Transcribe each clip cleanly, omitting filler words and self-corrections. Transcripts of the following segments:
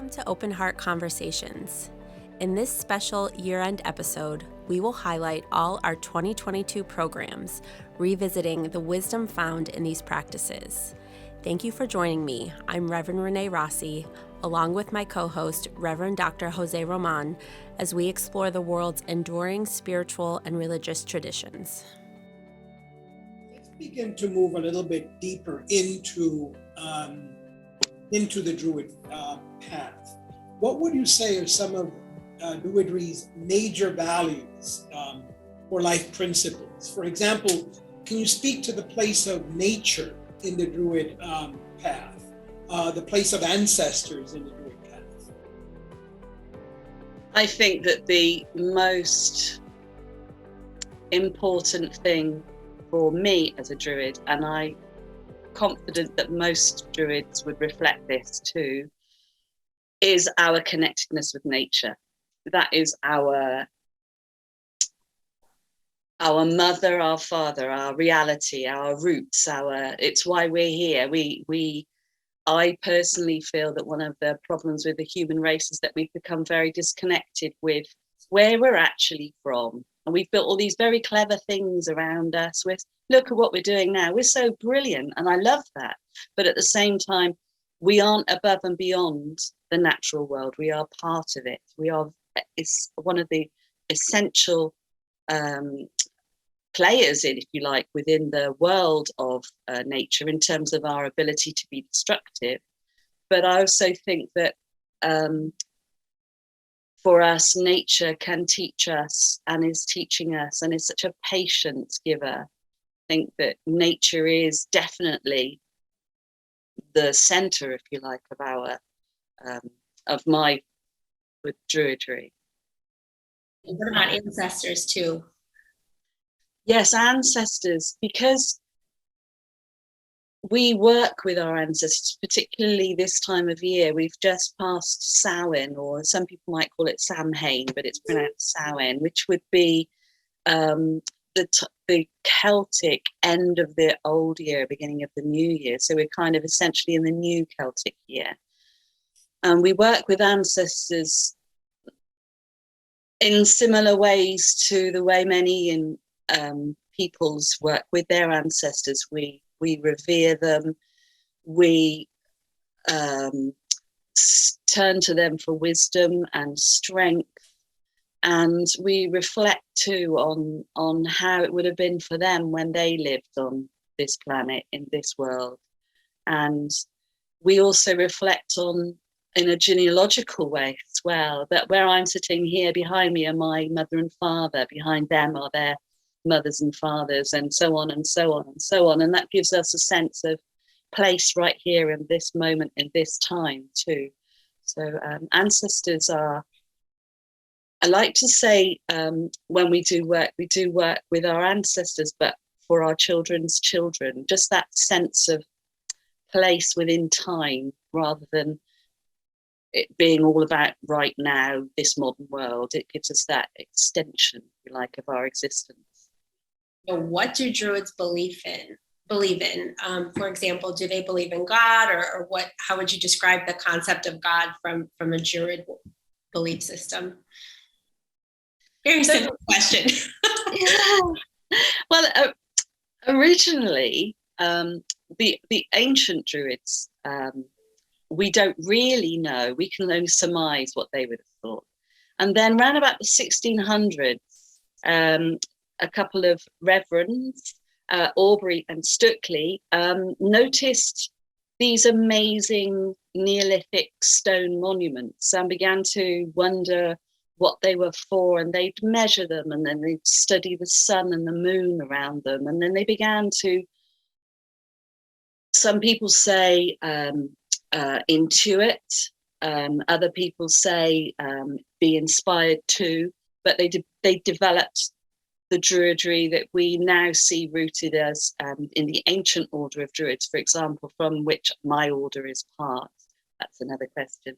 Welcome to Open Heart Conversations. In this special year-end episode, we will highlight all our 2022 programs, revisiting the wisdom found in these practices. Thank you for joining me. I'm Reverend Renee Rossi, along with my co-host, Reverend Dr. Jose Roman, as we explore the world's enduring spiritual and religious traditions. Let's begin to move a little bit deeper into the Druid Path. What would you say are some of Druidry's major values or life principles? For example, can you speak to the place of nature in the Druid Path, the place of ancestors in the Druid Path? I think that the most important thing for me as a Druid, and I'm confident that most Druids would reflect this too, is our connectedness with nature. That is our mother, our father, our reality, our roots, it's why we're here. I personally feel that one of the problems with the human race is that we've become very disconnected with where we're actually from. And we've built all these very clever things around us. Look at what we're doing now. We're so brilliant, and I love that. But at the same time, we aren't above and beyond the natural world. We are part of it. It's one of the essential players in, if you like, within the world of nature in terms of our ability to be destructive. But I also think that for us, nature can teach us and is teaching us and is such a patience giver. I think that nature is definitely the center, if you like, of our of my Druidry. What about ancestors too? Yes, ancestors, because we work with our ancestors, particularly this time of year. We've just passed Samhain, or some people might call it Samhain, but it's pronounced Samhain, which would be the Celtic end of the old year, beginning of the new year. So we're kind of essentially in the new Celtic year. And we work with ancestors in similar ways to the way many peoples work with their ancestors. We revere them. We turn to them for wisdom and strength. And we reflect too on how it would have been for them when they lived on this planet, in this world. And we also reflect on, in a genealogical way as well, that where I'm sitting here, behind me are my mother and father, behind them are their mothers and fathers, and so on and so on and so on. And that gives us a sense of place right here in this moment, in this time too. So ancestors are, I like to say, when we do work with our ancestors, but for our children's children, just that sense of place within time, rather than it being all about right now, this modern world. It gives us that extension, if you like, of our existence. So what do Druids believe in? For example, do they believe in God, or what? How would you describe the concept of God from a Druid belief system? Very simple question. Yeah. Well, originally, the ancient Druids, we don't really know. We can only surmise what they would have thought. And then around about the 1600s, a couple of reverends, Aubrey and Stukely, noticed these amazing Neolithic stone monuments and began to wonder what they were for, and they'd measure them, and then they'd study the sun and the moon around them, and then they began to, some people say, intuit, other people say be inspired too, but they developed the Druidry that we now see rooted as in the ancient order of Druids, for example, from which my order is part. That's another question.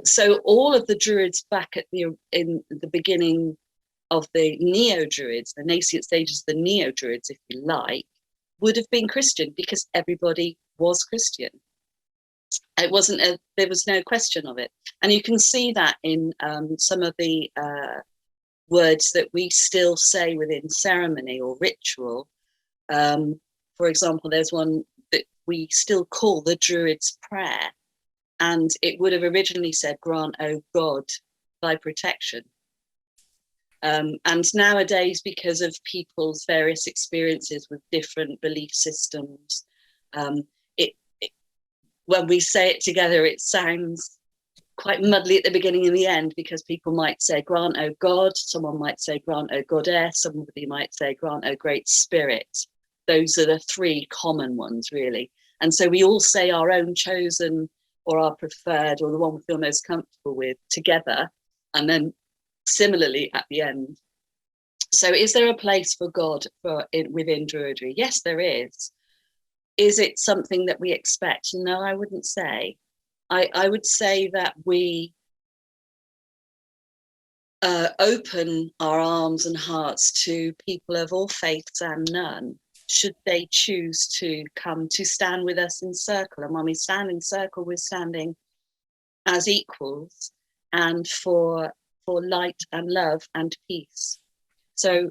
So all of the Druids back in the beginning of the Neo-Druids, the nascent stages of the Neo-Druids, if you like, would have been Christian, because everybody was Christian. It wasn't there was no question of it. And you can see that in some of the words that we still say within ceremony or ritual. For example, there's one that we still call the Druid's Prayer, and it would have originally said, "Grant, O God, thy protection." And nowadays, because of people's various experiences with different belief systems, when we say it together, it sounds quite muddly at the beginning and the end, because people might say, "Grant, O God," someone might say, "Grant, O Goddess," somebody might say, "Grant, O Great Spirit." Those are the three common ones, really. And so we all say our own chosen or our preferred or the one we feel most comfortable with together, and then similarly at the end. So is there a place for God within Druidry? Yes, there is. Is it something that we expect? No, I wouldn't say. I would say that we open our arms and hearts to people of all faiths and none, should they choose to come to stand with us in circle. And when we stand in circle, we're standing as equals and for light and love and peace. So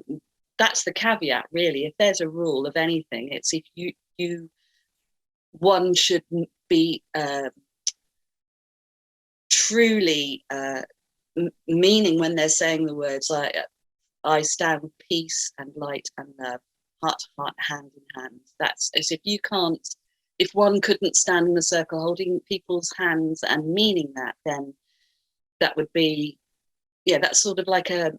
that's the caveat, really. If there's a rule of anything, it's if one should be truly meaning when they're saying the words like, "I stand with peace and light and love, heart to heart, hand in hand." That's as if one couldn't stand in a circle holding people's hands and meaning that, then that would be, that's sort of like a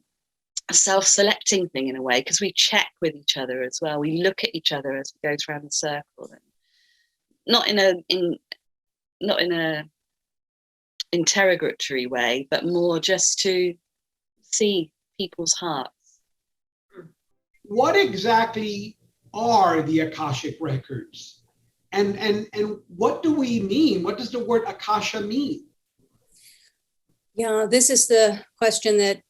self-selecting thing in a way, because we check with each other as well. We look at each other as we go around the circle, and not in a interrogatory way, but more just to see people's hearts. What exactly are the Akashic Records? And what do we mean? What does the word Akasha mean? Yeah, this is the question that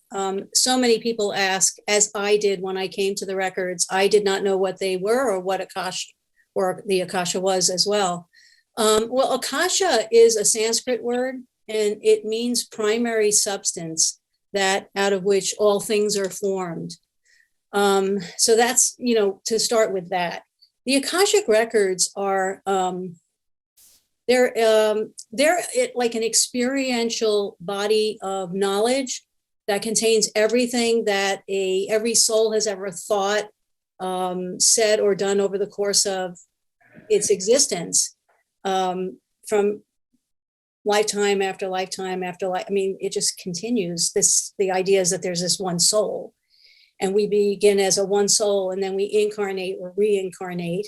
so many people ask, as I did when I came to the records. I did not know what they were or what Akasha or the Akasha was as well. Well, Akasha is a Sanskrit word, and it means primary substance, that out of which all things are formed. So that's, to start with that. The Akashic Records are, they're like an experiential body of knowledge that contains everything that every soul has ever thought, said, or done over the course of its existence, from lifetime after lifetime after life. I mean, it just continues. The idea is that there's this one soul, and we begin as a one soul, and then we incarnate or reincarnate.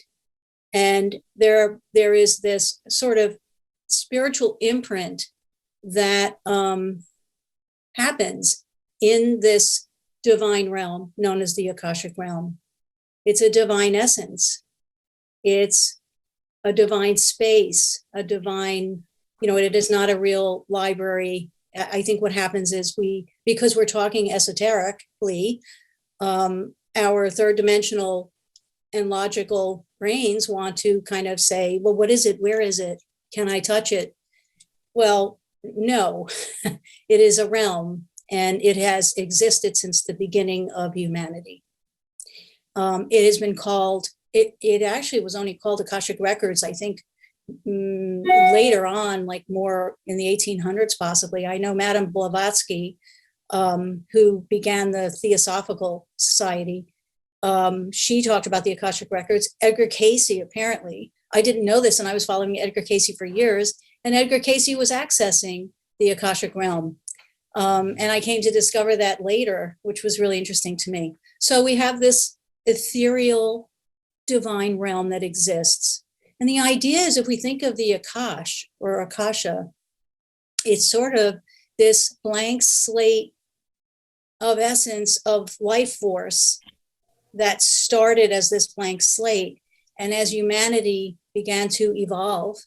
And there is this sort of spiritual imprint that happens in this divine realm known as the Akashic realm. It's a divine essence. It's a divine space, a divine, it is not a real library. I think what happens is because we're talking esoterically, our third dimensional and logical brains want to kind of say, well, what is it? Where is it? Can I touch it? Well, no, it is a realm, and it has existed since the beginning of humanity. It has been called, it actually was only called Akashic Records, I think, later on, like more in the 1800s, possibly. I know Madame Blavatsky, who began the Theosophical Society, she talked about the Akashic Records. Edgar Casey, apparently, I didn't know this, and I was following Edgar Casey for years, and Edgar Casey was accessing the Akashic realm. And I came to discover that later, which was really interesting to me. So we have this ethereal divine realm that exists. And the idea is, if we think of the Akash or Akasha, it's sort of this blank slate of essence of life force that started as this blank slate. And as humanity began to evolve,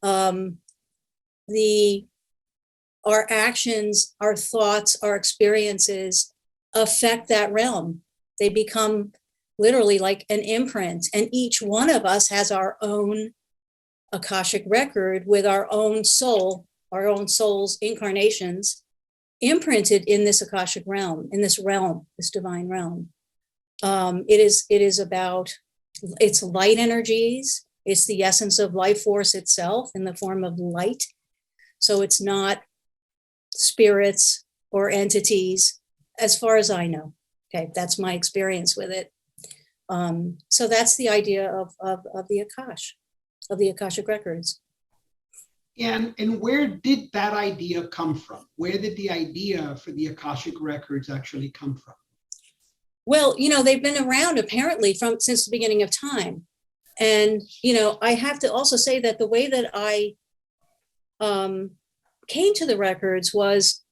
our actions, our thoughts, our experiences affect that realm. They become literally like an imprint, and each one of us has our own Akashic record with our own soul, our own soul's incarnations imprinted in this Akashic realm, this divine realm. It is about, it's light energies. It's the essence of life force itself in the form of light. So it's not spirits or entities, as far as I know. Okay, that's my experience with it. So that's the idea of the Akash, of the Akashic records. And where did that idea come from? Where did the idea for the Akashic records actually come from? Well, they've been around apparently since the beginning of time. And, I have to also say that the way that I came to the records was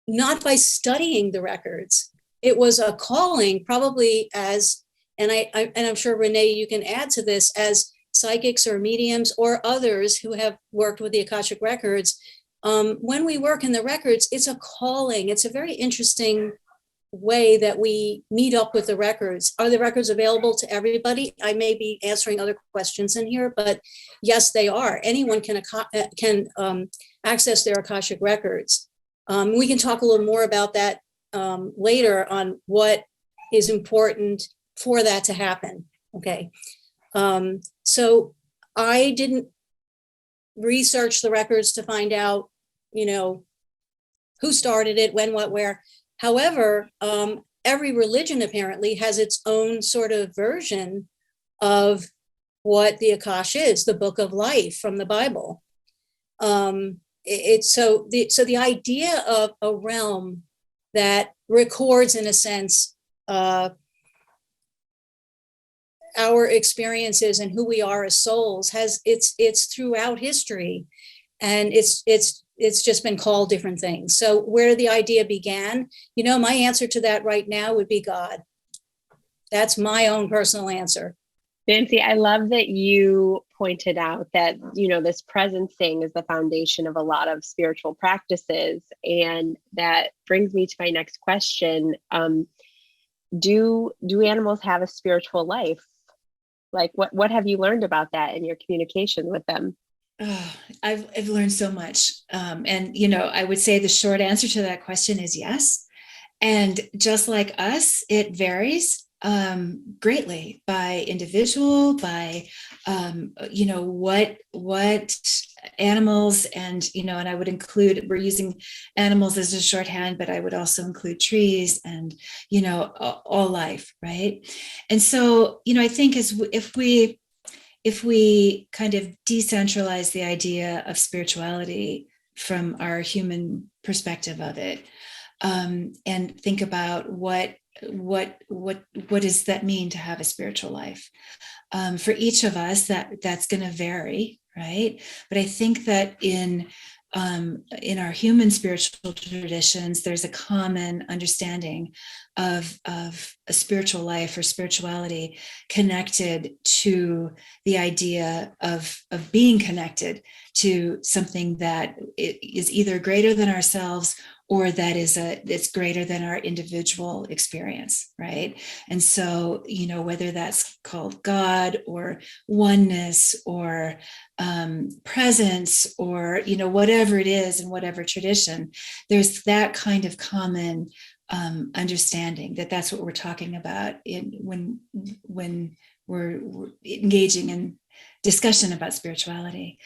not by studying the records. It was a calling, probably as, and I'm sure Renee, you can add to this, as psychics or mediums or others who have worked with the Akashic records. When we work in the records, it's a calling. It's a very interesting way that we meet up with the records. Are the records available to everybody? I may be answering other questions in here, but yes, they are. Anyone can access their Akashic records. We can talk a little more about that later on what is important for that to happen. Okay. So I didn't research the records to find out, who started it, when, what, where. However, every religion apparently has its own sort of version of what the Akash is, the book of life from the Bible. It's so the idea of a realm that records, in a sense, our experiences and who we are as souls it's throughout history, and it's just been called different things. So where the idea began, my answer to that right now would be God. That's my own personal answer. Nancy, I love that you pointed out that, this presence thing is the foundation of a lot of spiritual practices. And that brings me to my next question. Do animals have a spiritual life? Like, what have you learned about that in your communication with them? Oh, I've learned so much. And, I would say the short answer to that question is yes. And just like us, it varies greatly by individual, by, what animals, and, and I would include, we're using animals as a shorthand, but I would also include trees and, all life, right? And so, I think if we kind of decentralize the idea of spirituality from our human perspective of it, and think about what does that mean to have a spiritual life? For each of us, that's going to vary, right? But I think that in our human spiritual traditions, there's a common understanding of a spiritual life or spirituality connected to the idea of being connected to something that is either greater than ourselves or that it's greater than our individual experience, right? And so, whether that's called God or oneness or presence or, whatever it is in whatever tradition, there's that kind of common understanding that's what we're talking about when we're engaging in discussion about spirituality.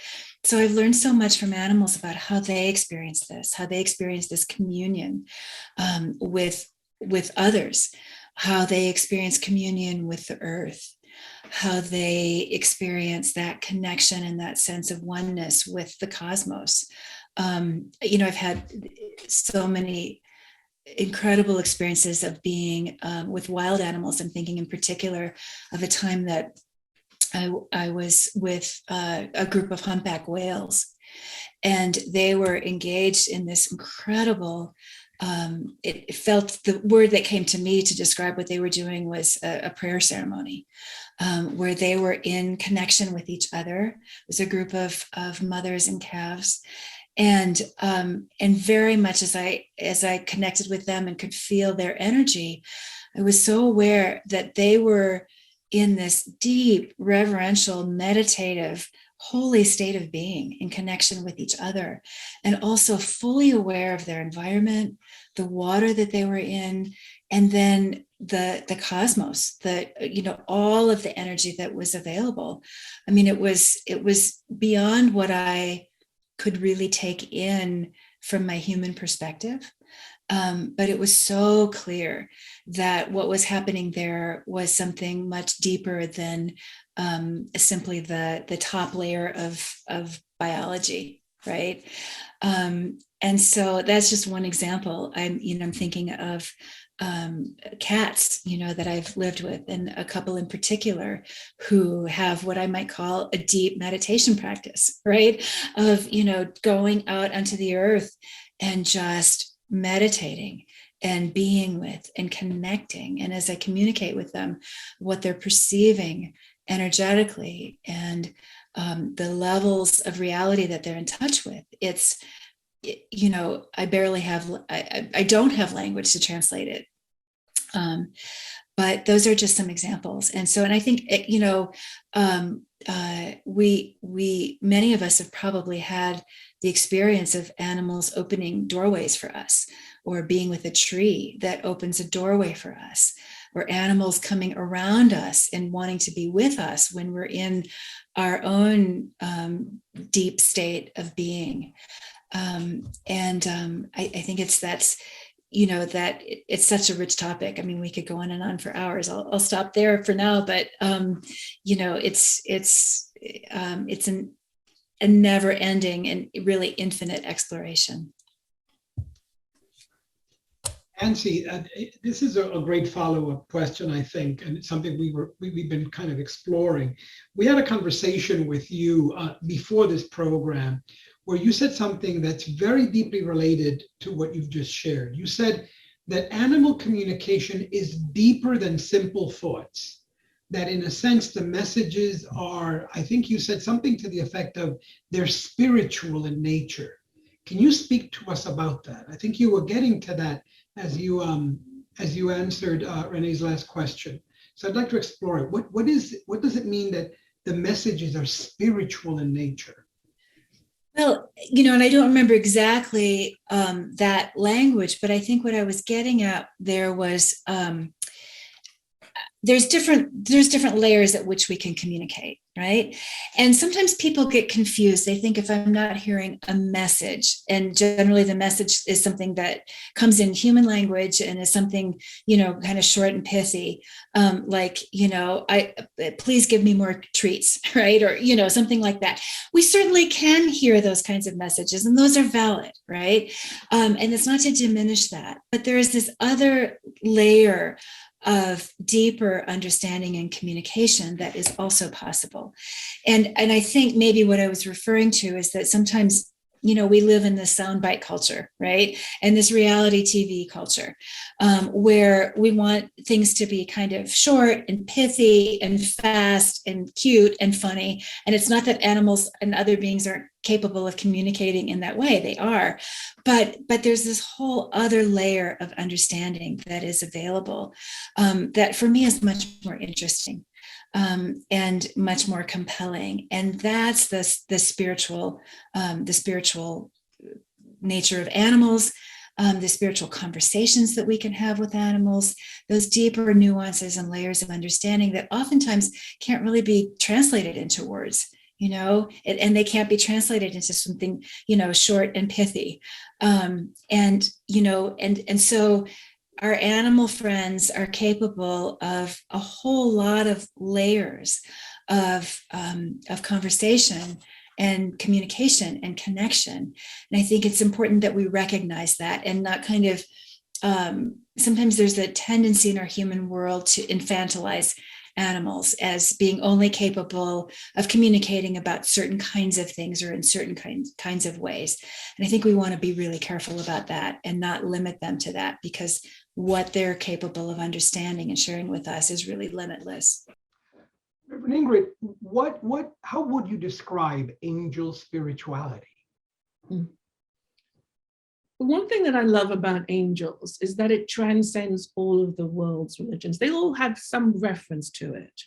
So I've learned so much from animals about how they experience this communion with others, how they experience communion with the earth, how they experience that connection and that sense of oneness with the cosmos. I've had so many incredible experiences of being with wild animals. I'm thinking in particular of a time that I was with a group of humpback whales, and they were engaged in this incredible, it felt, the word that came to me to describe what they were doing was a prayer ceremony, where they were in connection with each other. It was a group of mothers and calves. And very much as I connected with them and could feel their energy, I was so aware that they were in this deep, reverential, meditative, holy state of being in connection with each other, and also fully aware of their environment, the water that they were in, and then the cosmos, all of the energy that was available. I mean, it was beyond what I could really take in from my human perspective. But it was so clear that what was happening there was something much deeper than simply the top layer of biology, right? And so that's just one example. I'm thinking of cats, that I've lived with, and a couple in particular who have what I might call a deep meditation practice, right? Of, going out onto the earth and just meditating and being with and connecting. And as I communicate with them, what they're perceiving energetically and the levels of reality that they're in touch with, I don't have language to translate it. But those are just some examples. And I think, many of us have probably had the experience of animals opening doorways for us, or being with a tree that opens a doorway for us, or animals coming around us and wanting to be with us when we're in our own deep state of being. I think that it's such a rich topic. I mean, we could go on and on for hours. I'll stop there for now, but it's a never-ending and really infinite exploration. Nancy, this is a great follow-up question, I think, and it's something we've been kind of exploring. We had a conversation with you before this program where you said something that's very deeply related to what you've just shared. You said that animal communication is deeper than simple thoughts, that in a sense, the messages are, I think you said something to the effect of they're spiritual in nature. Can you speak to us about that? I think you were getting to that as you answered Renee's last question. So I'd like to explore it. What does it mean that the messages are spiritual in nature? Well, and I don't remember exactly that language, but I think what I was getting at there was there's different layers at which we can communicate, right? And sometimes people get confused. They think if I'm not hearing a message, and generally the message is something that comes in human language and is something, kind of short and pithy, please give me more treats, right? Or, something like that. We certainly can hear those kinds of messages, and those are valid, right? And it's not to diminish that, but there is this other layer of deeper understanding and communication that is also possible. And I think maybe what I was referring to is that sometimes, we live in this soundbite culture, right? And this reality TV culture, where we want things to be kind of short and pithy and fast and cute and funny. And it's not that animals and other beings aren't capable of communicating in that way. They are. But there's this whole other layer of understanding that is available that for me is much more interesting. And much more compelling, and that's the spiritual nature of animals, the spiritual conversations that we can have with animals, those deeper nuances and layers of understanding that oftentimes can't really be translated into words, and they can't be translated into something, short and pithy, so our animal friends are capable of a whole lot of layers of conversation and communication and connection. And I think it's important that we recognize that and not kind of, sometimes there's a tendency in our human world to infantilize animals as being only capable of communicating about certain kinds of things or in certain kinds of ways. And I think we want to be really careful about that and not limit them to that, because what they're capable of understanding and sharing with us is really limitless. Reverend Ingrid, how would you describe angel spirituality? The one thing that I love about angels is that it transcends all of the world's religions. They all have some reference to it.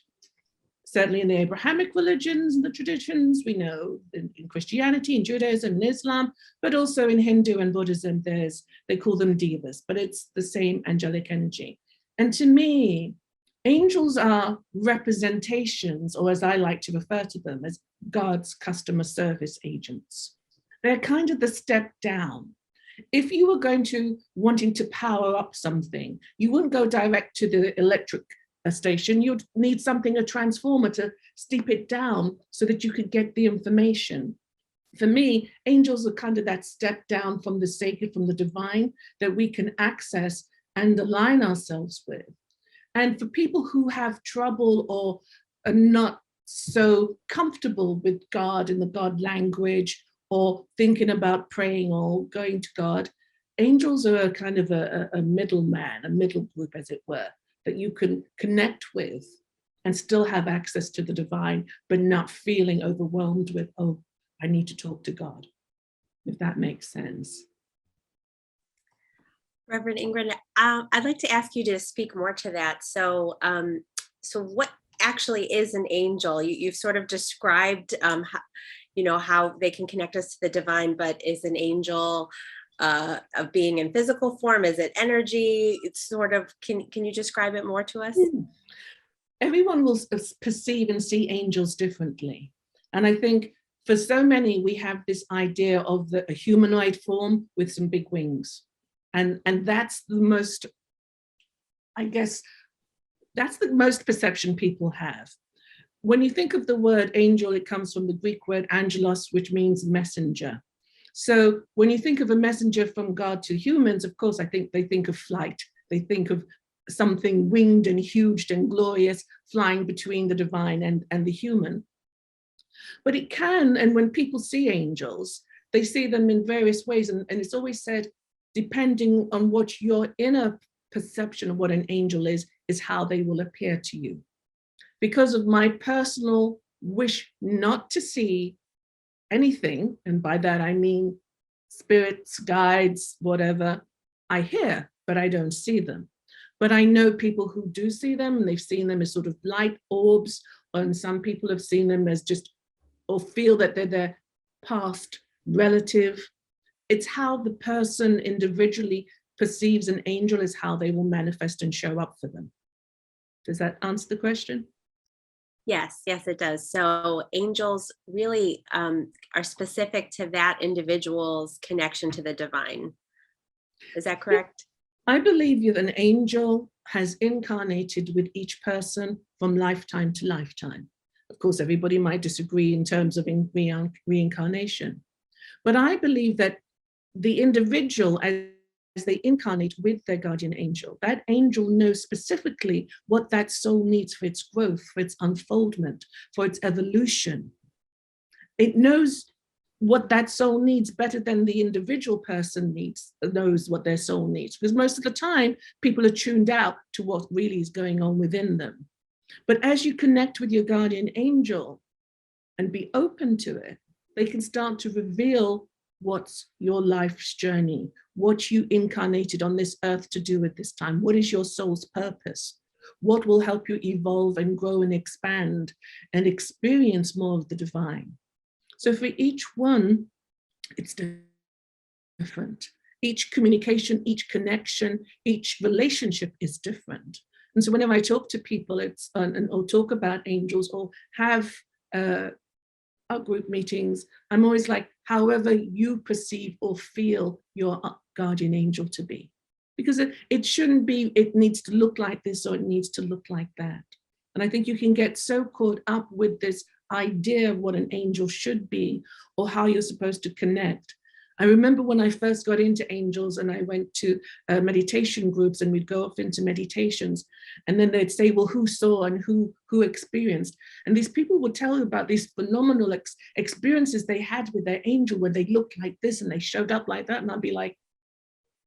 certainly in the Abrahamic religions and the traditions, we know in Christianity, in Judaism, and Islam, but also in Hindu and Buddhism, they call them devas, but it's the same angelic energy. And to me, angels are representations, or as I like to refer to them, as God's customer service agents. They're kind of the step down. If you were going to wanting to power up something, you wouldn't go direct to the electric station. You'd need something, a transformer, to steep it down so that you could get the information. For me, angels are kind of that step down from the sacred, from the divine, that we can access and align ourselves with. And for people who have trouble or are not so comfortable with God and the God language, or thinking about praying or going to God, angels are a kind of a middleman, a middle group, as it were, that you can connect with and still have access to the divine, but not feeling overwhelmed with, oh, I need to talk to God, if that makes sense. Reverend Ingrid, I'd like to ask you to speak more to that. So, so what actually is an angel? You've sort of described how they can connect us to the divine, but is an angel of being in physical form? Is it energy? It's sort of, can you describe it more to us? Everyone will perceive and see angels differently. And I think for so many, we have this idea of a humanoid form with some big wings. And that's the most, I guess, that's the most perception people have. When you think of the word angel, it comes from the Greek word angelos, which means messenger. So when you think of a messenger from God to humans, of course, I think they think of flight. They think of something winged and huge and glorious flying between the divine and the human. But it can, and when people see angels, they see them in various ways. And it's always said, depending on what your inner perception of what an angel is how they will appear to you. Because of my personal wish not to see anything, and by that I mean spirits, guides, whatever, I hear, but I don't see them. But I know people who do see them, and they've seen them as sort of light orbs, and some people have seen them as just, or feel that they're their past relative. It's how the person individually perceives an angel is how they will manifest and show up for them. Does that answer the question? Yes, it does. So angels really are specific to that individual's connection to the divine. Is that correct? I believe that an angel has incarnated with each person from lifetime to lifetime. Of course, everybody might disagree in terms of reincarnation. But I believe that the individual, as they incarnate with their guardian angel, that angel knows specifically what that soul needs for its growth, for its unfoldment, for its evolution. It knows what that soul needs better than the individual person knows what their soul needs, because most of the time people are tuned out to what really is going on within them. But as you connect with your guardian angel and be open to it, they can start to reveal what's your life's journey, what you incarnated on this earth to do at this time. What is your soul's purpose? What will help you evolve and grow and expand and experience more of the divine? So for each one, it's different. Each communication, each connection, each relationship is different. And so whenever I talk to people, or talk about angels, or have our group meetings, I'm always like, however you perceive or feel your guardian angel to be. Because it shouldn't be, it needs to look like this or it needs to look like that. And I think you can get so caught up with this idea of what an angel should be or how you're supposed to connect. I remember when I first got into angels and I went to meditation groups, and we'd go off into meditations, and then they'd say, well, who saw and who experienced? And these people would tell you about these phenomenal experiences they had with their angel, where they looked like this and they showed up like that. And I'd be like,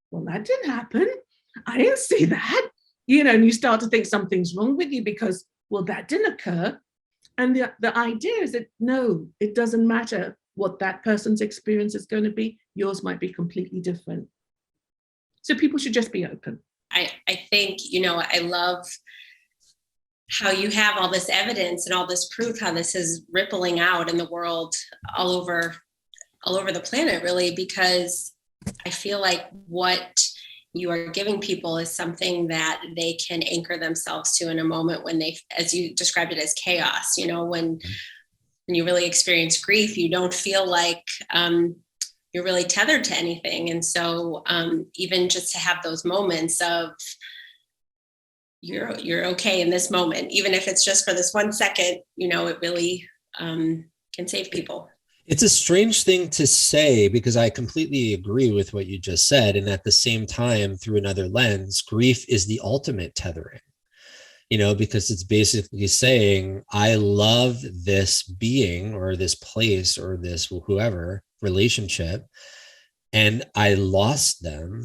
well, that didn't happen. I didn't see that. And you start to think something's wrong with you because, well, that didn't occur. And the idea is that, no, it doesn't matter what that person's experience is going to be. Yours might be completely different. So people should just be open. I think, I love how you have all this evidence and all this proof, how this is rippling out in the world all over the planet, really, because I feel like what you are giving people is something that they can anchor themselves to in a moment when they, as you described it, as chaos, when you really experience grief, you don't feel like you're really tethered to anything. And so even just to have those moments of you're okay in this moment, even if it's just for this 1 second, it really can save people. It's a strange thing to say, because I completely agree with what you just said. And at the same time, through another lens, grief is the ultimate tethering, because it's basically saying, I love this being or this place or this whoever relationship, and I lost them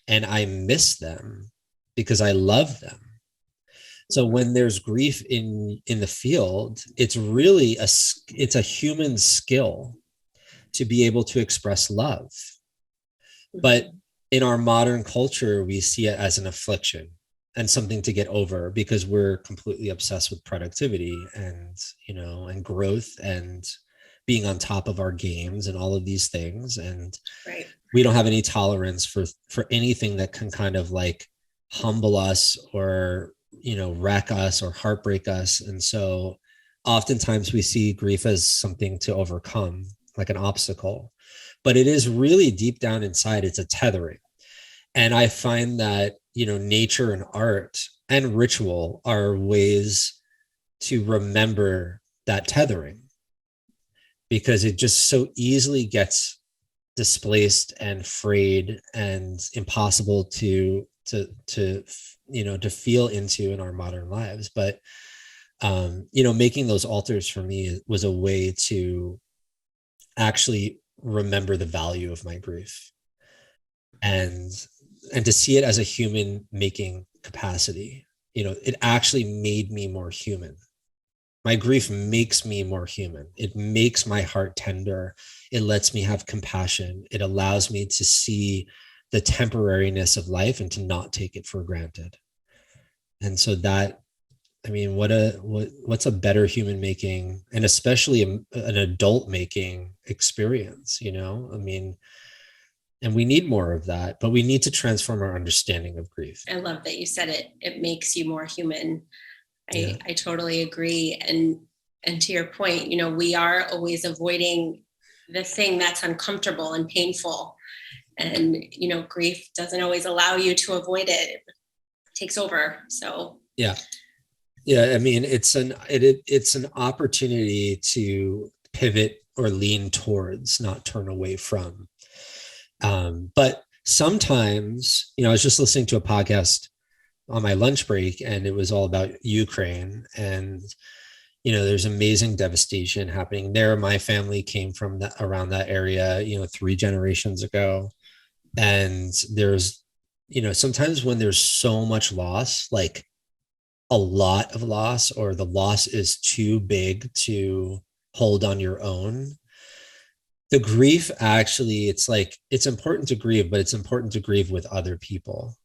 and I miss them because I love them. So when there's grief in the field, it's really it's a human skill to be able to express love. But in our modern culture, we see it as an affliction and something to get over, because we're completely obsessed with productivity and, and growth and being on top of our games and all of these things. And right. We don't have any tolerance for anything that can kind of like humble us or, wreck us or heartbreak us. And so oftentimes we see grief as something to overcome, like an obstacle, but it is really deep down inside, it's a tethering. And I find that, nature and art and ritual are ways to remember that tethering, because it just so easily gets displaced and frayed and impossible to feel into in our modern lives. But making those altars for me was a way to actually remember the value of my grief and to see it as a human making capacity. It actually made me more human. My grief makes me more human. It makes my heart tender. It lets me have compassion. It allows me to see the temporariness of life and to not take it for granted. And so that, what's a better human making, and especially an adult making experience, and we need more of that, but we need to transform our understanding of grief. I love that you said it makes you more human. I totally agree. And to your point, we are always avoiding the thing that's uncomfortable and painful. And, grief doesn't always allow you to avoid it. It takes over. So, yeah. It's an opportunity to pivot or lean towards, not turn away from. But sometimes, I was just listening to a podcast on my lunch break, and it was all about Ukraine, and there's amazing devastation happening there. My family came from around that area 3 generations ago, and there's sometimes when there's so much loss, like a lot of loss, or the loss is too big to hold on your own, the grief actually, it's important to grieve, but it's important to grieve with other people.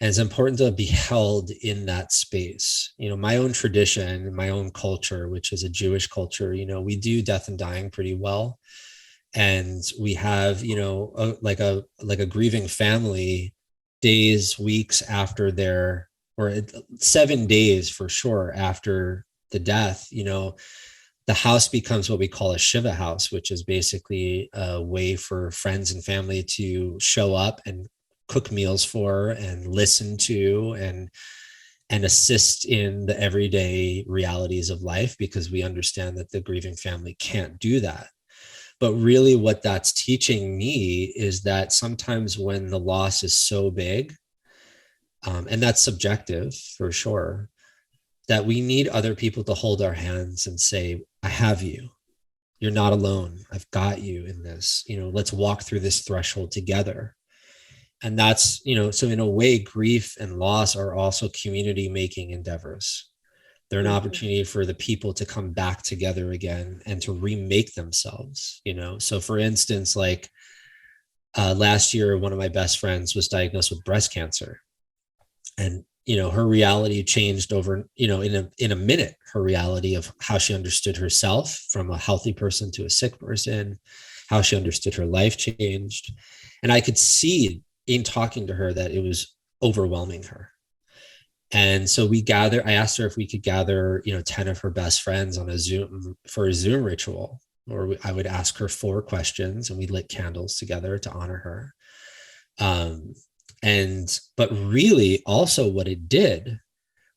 And it's important to be held in that space. My own tradition, my own culture, which is a Jewish culture, we do death and dying pretty well. And we have, like a grieving family, days, weeks after or 7 days for sure after the death, the house becomes what we call a Shiva house, which is basically a way for friends and family to show up and cook meals for and listen to and assist in the everyday realities of life, because we understand that the grieving family can't do that. But really what that's teaching me is that sometimes when the loss is so big, and that's subjective for sure, that we need other people to hold our hands and say, I have you. You're not alone. I've got you in this. Let's walk through this threshold together. And that's, so in a way, grief and loss are also community making endeavors. They're an opportunity for the people to come back together again and to remake themselves, So for instance, like last year, one of my best friends was diagnosed with breast cancer. And her reality changed over, in a minute, her reality of how she understood herself from a healthy person to a sick person, how she understood her life changed. And I could see in talking to her that it was overwhelming her. And so I asked her if we could gather, 10 of her best friends on a Zoom ritual, or I would ask her 4 questions and we lit candles together to honor her. But really also what it did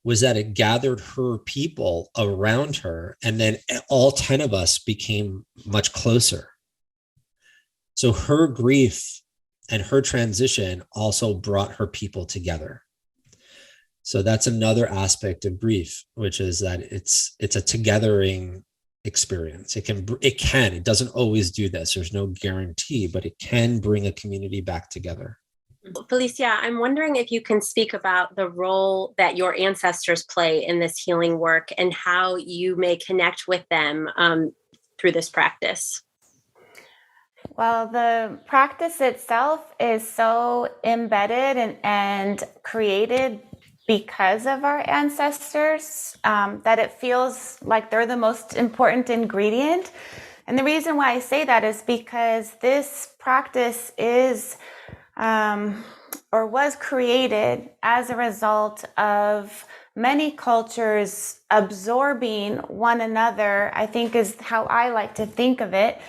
was that it gathered her people around her, and then all 10 of us became much closer. So her grief and her transition also brought her people together. So that's another aspect of grief, which is that it's a togethering experience. It doesn't always do this. There's no guarantee, but it can bring a community back together. Felicia, I'm wondering if you can speak about the role that your ancestors play in this healing work and how you may connect with them through this practice. Well, the practice itself is so embedded and created because of our ancestors that it feels like they're the most important ingredient. And the reason why I say that is because this practice is or was created as a result of many cultures absorbing one another, I think is how I like to think of it.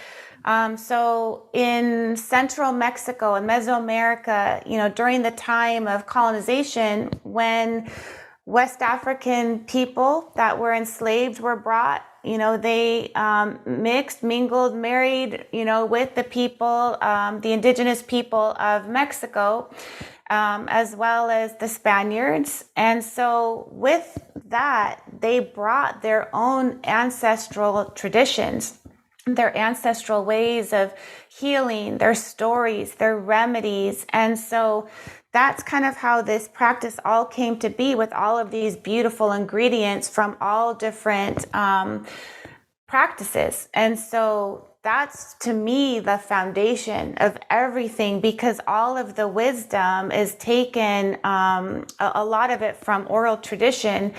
So in central Mexico and Mesoamerica, during the time of colonization, when West African people that were enslaved were brought, they mixed, mingled, married, with the people, the indigenous people of Mexico, as well as the Spaniards. And so with that, they brought their own ancestral traditions, their ancestral ways of healing, their stories, their remedies. And so that's kind of how this practice all came to be, with all of these beautiful ingredients from all different practices. And so that's, to me, the foundation of everything, because all of the wisdom is taken, a lot of it from oral tradition,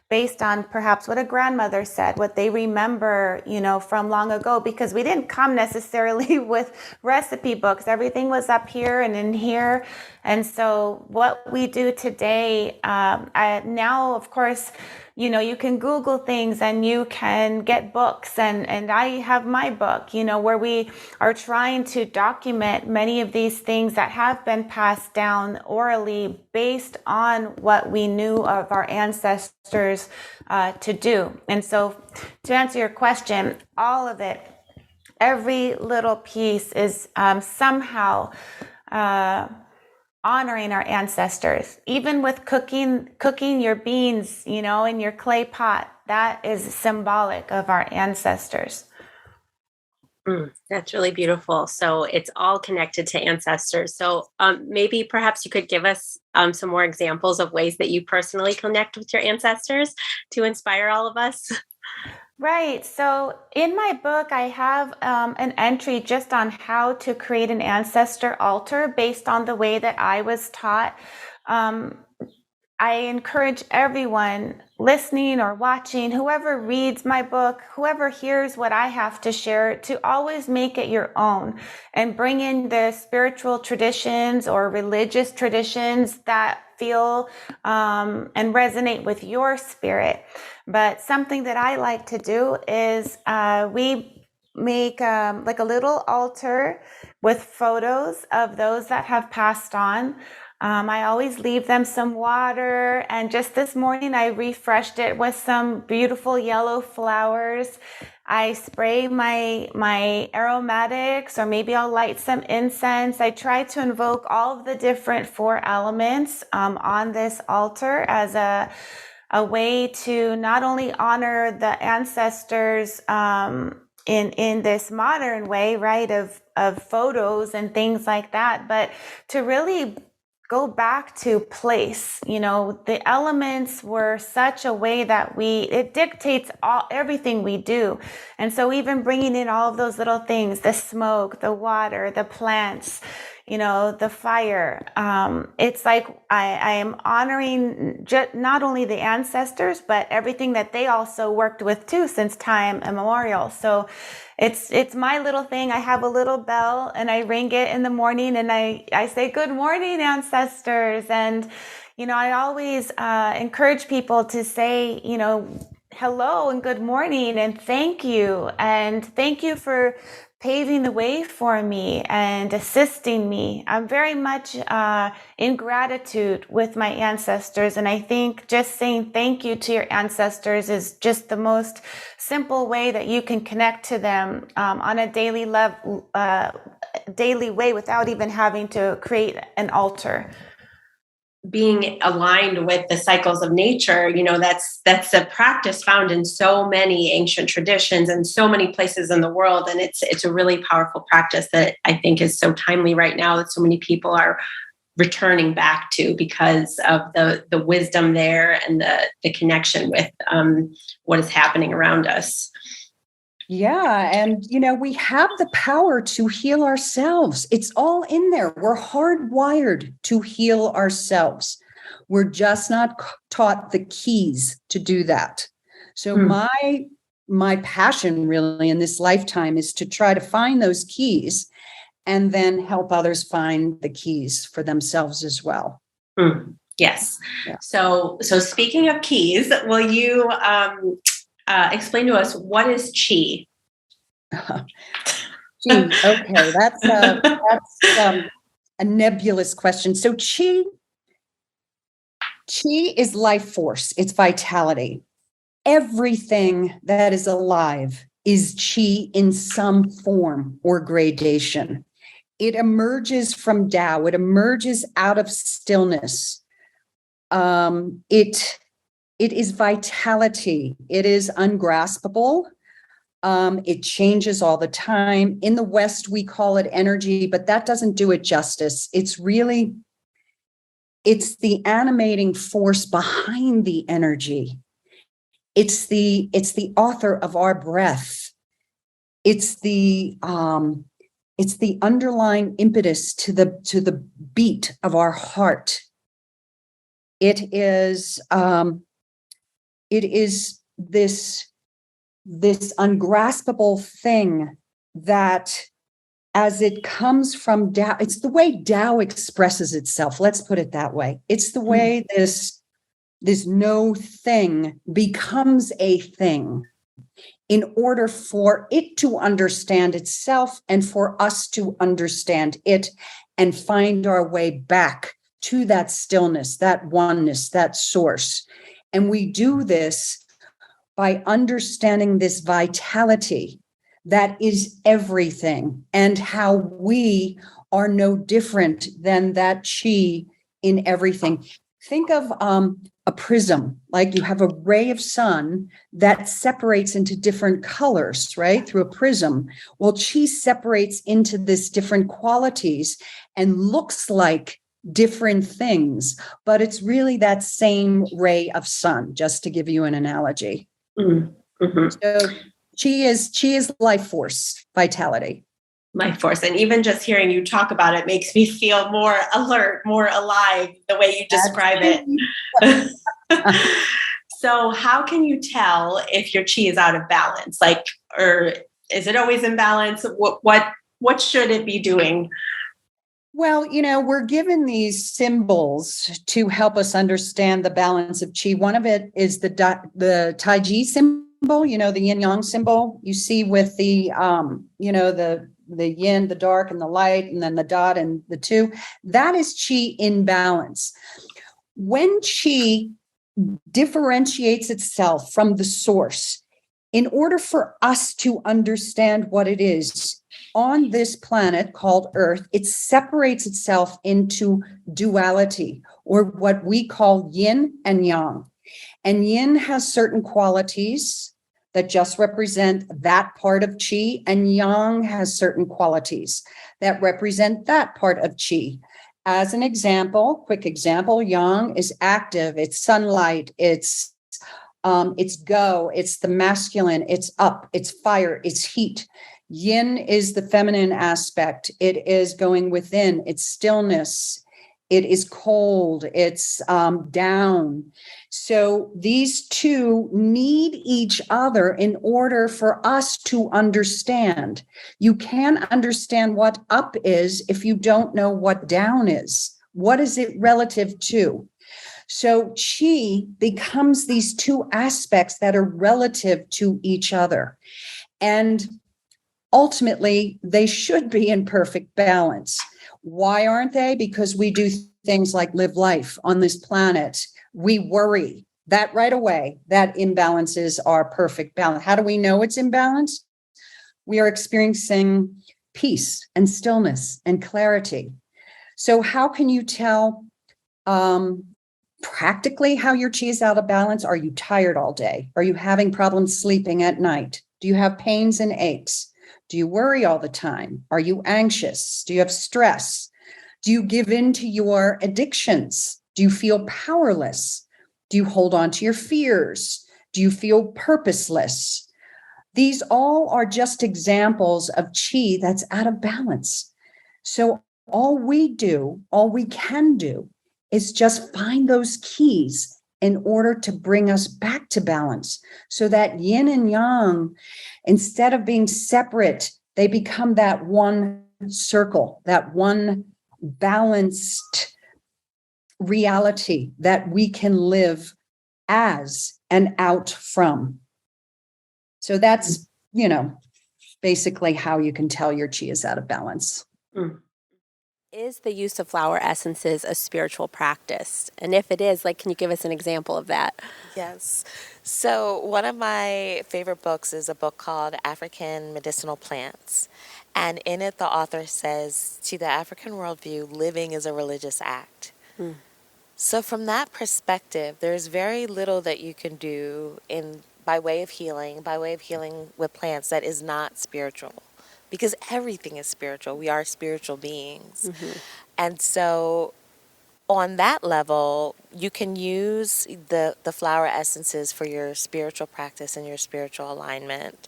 based on perhaps what a grandmother said, what they remember, from long ago, because we didn't come necessarily with recipe books. Everything was up here and in here. And so what we do today, now, of course, you can Google things and you can get books, and I have my book, where we are trying to document many of these things that have been passed down orally based on what we knew of our ancestors to do. And so to answer your question, all of it, every little piece is somehow honoring our ancestors. Even with cooking your beans, in your clay pot, that is symbolic of our ancestors. That's really beautiful. So it's all connected to ancestors. So maybe perhaps you could give us some more examples of ways that you personally connect with your ancestors to inspire all of us. Right. So in my book, I have an entry just on how to create an ancestor altar based on the way that I was taught. I encourage everyone listening or watching, whoever reads my book, whoever hears what I have to share, to always make it your own and bring in the spiritual traditions or religious traditions that feel and resonate with your spirit. But something that I like to do is we make like a little altar with photos of those that have passed on. I always leave them some water, and just this morning I refreshed it with some beautiful yellow flowers. I spray my aromatics, or maybe I'll light some incense. I try to invoke all of the different 4 elements on this altar as a way to not only honor the ancestors in this modern way, right, of photos and things like that, but to really go back to place. The elements were such a way that it dictates everything we do. And so even bringing in all of those little things, the smoke, the water, the plants, the fire. It's like I am honoring not only the ancestors, but everything that they also worked with too since time immemorial. So it's my little thing. I have a little bell and I ring it in the morning and I say, good morning, ancestors. And, I always encourage people to say, hello and good morning and thank you. And thank you for paving the way for me and assisting me. I'm very much in gratitude with my ancestors. And I think just saying thank you to your ancestors is just the most simple way that you can connect to them on a daily way without even having to create an altar. Being aligned with the cycles of nature, that's a practice found in so many ancient traditions and so many places in the world. And it's a really powerful practice that I think is so timely right now, that so many people are returning back to because of the wisdom there and the connection with what is happening around us. Yeah. And, we have the power to heal ourselves. It's all in there. We're hardwired to heal ourselves. We're just not taught the keys to do that. So my passion really in this lifetime is to try to find those keys and then help others find the keys for themselves as well. Yes. Yeah. So speaking of keys, will you explain to us what is chi? Okay, that's a nebulous question. So chi is life force. It's vitality. Everything that is alive is chi in some form or gradation. It emerges from Tao. It emerges out of stillness. It is vitality. It is ungraspable. It changes all the time. In the West, we call it energy, but that doesn't do it justice. It's the animating force behind the energy. It's the author of our breath. It's the underlying impetus to the beat of our heart. It is this ungraspable thing that, as it comes from Tao, it's the way Tao expresses itself. Let's put it that way. It's the way this no thing becomes a thing in order for it to understand itself and for us to understand it and find our way back to that stillness, that oneness, that source. And we do this by understanding this vitality that is everything and how we are no different than that chi in everything. Think of a prism, like you have a ray of sun that separates into different colors, right? Through a prism. Well, chi separates into this different qualities and looks like different things, but it's really that same ray of sun, just to give you an analogy. Mm-hmm. So chi is life force, vitality. Life force. And even just hearing you talk about it makes me feel more alert, more alive, the way you describe it. So how can you tell if your chi is out of balance? Or is it always in balance? What should it be doing? Well, we're given these symbols to help us understand the balance of chi. One of it is the Taiji symbol, the yin yang symbol you see with the yin, the dark and the light, and then the dot and the two. That is chi in balance. When chi differentiates itself from the source, in order for us to understand what it is, on this planet called Earth, it separates itself into duality, or what we call yin and yang. And yin has certain qualities that just represent that part of chi, and yang has certain qualities that represent that part of chi. As an example, quick example, yang is active, it's sunlight, it's go, it's the masculine, it's up, it's fire, it's heat. Yin is the feminine aspect. It is going within, it's stillness. It is cold, it's down. So these two need each other in order for us to understand. You can't understand what up is if you don't know what down is. What is it relative to? So chi becomes these two aspects that are relative to each other. And ultimately, they should be in perfect balance. Why aren't they? Because we do things like live life on this planet. We worry that right away, that imbalances our perfect balance. How do we know it's imbalanced? We are experiencing peace and stillness and clarity. So how can you tell practically how your chi is out of balance? Are you tired all day? Are you having problems sleeping at night? Do you have pains and aches? Do you worry all the time? Are you anxious? Do you have stress? Do you give in to your addictions? Do you feel powerless? Do you hold on to your fears? Do you feel purposeless? These all are just examples of chi that's out of balance. So all we can do is just find those keys in order to bring us back to balance, so that yin and yang, instead of being separate, they become that one circle, that one balanced reality that we can live as and out from. So that's, basically how you can tell your chi is out of balance. Is the use of flower essences a spiritual practice? And if it is, can you give us an example of that? Yes. So one of my favorite books is a book called African Medicinal Plants. And in it, the author says, to the African worldview, living is a religious act. So from that perspective, there's very little that you can do by way of healing with plants that is not spiritual. Because everything is spiritual. We are spiritual beings. And so on that level, you can use the flower essences for your spiritual practice and your spiritual alignment,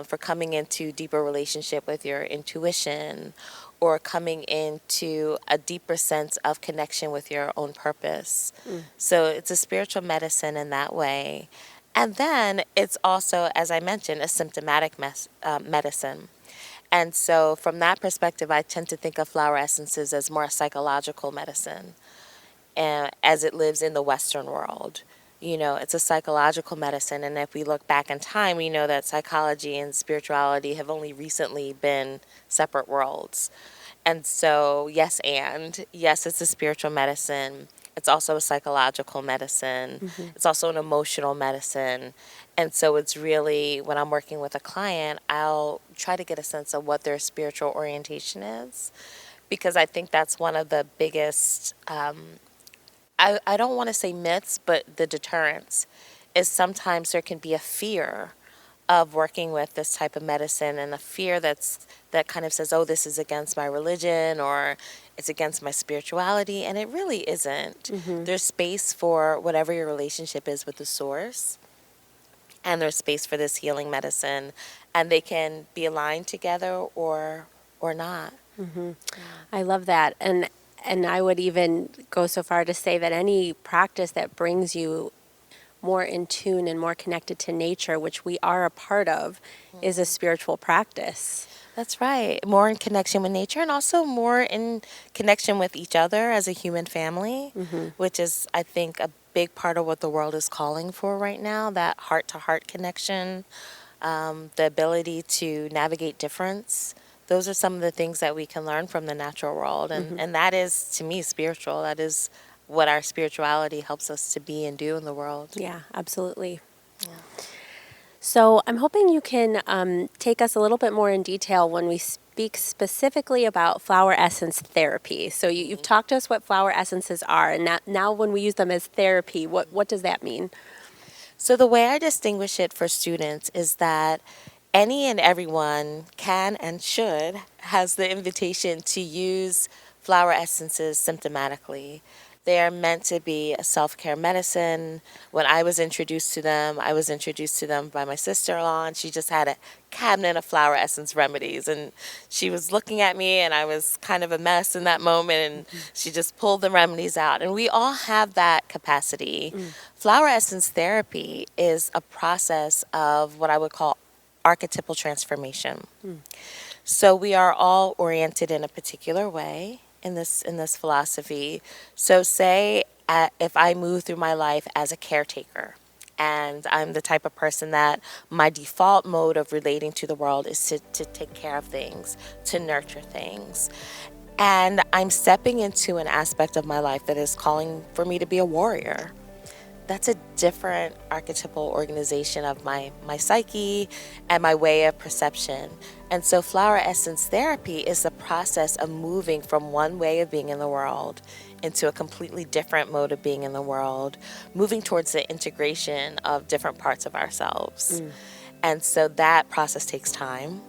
for coming into deeper relationship with your intuition, or coming into a deeper sense of connection with your own purpose. So it's a spiritual medicine in that way. And then it's also, as I mentioned, a symptomatic medicine. And so from that perspective, I tend to think of flower essences as more psychological medicine, as it lives in the Western world. It's a psychological medicine. And if we look back in time, we know that psychology and spirituality have only recently been separate worlds. And so, yes, it's a spiritual medicine. It's also a psychological medicine. It's also an emotional medicine. And so it's really, when I'm working with a client, I'll try to get a sense of what their spiritual orientation is, because I think that's one of the biggest, I don't want to say myths, but the deterrence is sometimes there can be a fear of working with this type of medicine, and a fear that kind of says, oh, this is against my religion, or it's against my spirituality, and it really isn't. There's space for whatever your relationship is with the source, and there's space for this healing medicine, and they can be aligned together or not. I love that. And I would even go so far to say that any practice that brings you more in tune and more connected to nature, which we are a part of, is a spiritual practice. That's right. More in connection with nature, and also more in connection with each other as a human family, which is, I think, a big part of what the world is calling for right now, that heart-to-heart connection, the ability to navigate difference. Those are some of the things that we can learn from the natural world. And that is, to me, spiritual. That is what our spirituality helps us to be and do in the world. Yeah, absolutely. Yeah. So I'm hoping you can take us a little bit more in detail when we speak specifically about flower essence therapy. So you've talked to us what flower essences are, and now when we use them as therapy, what does that mean? So the way I distinguish it for students is that any and everyone can and should has the invitation to use flower essences symptomatically. They are meant to be a self-care medicine. When I was introduced to them by my sister-in-law, and she just had a cabinet of flower essence remedies. And she was looking at me, and I was kind of a mess in that moment, and she just pulled the remedies out. And we all have that capacity. Flower essence therapy is a process of what I would call archetypal transformation. So we are all oriented in a particular way in this philosophy. So say if I move through my life as a caretaker, and I'm the type of person that my default mode of relating to the world is to take care of things, to nurture things. And I'm stepping into an aspect of my life that is calling for me to be a warrior. That's a different archetypal organization of my psyche and my way of perception. And so flower essence therapy is the process of moving from one way of being in the world into a completely different mode of being in the world, moving towards the integration of different parts of ourselves. And so that process takes time.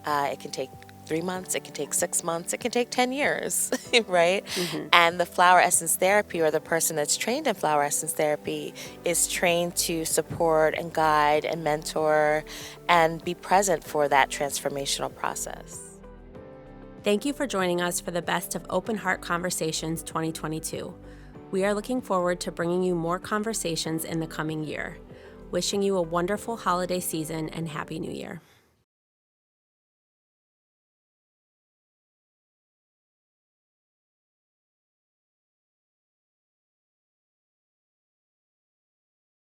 It can take 3 months, it can take 6 months, it can take 10 years, right? And the flower essence therapy, or the person that's trained in flower essence therapy, is trained to support and guide and mentor and be present for that transformational process. Thank you for joining us for the Best of Open Heart Conversations 2022. We are looking forward to bringing you more conversations in the coming year. Wishing you a wonderful holiday season and Happy New Year.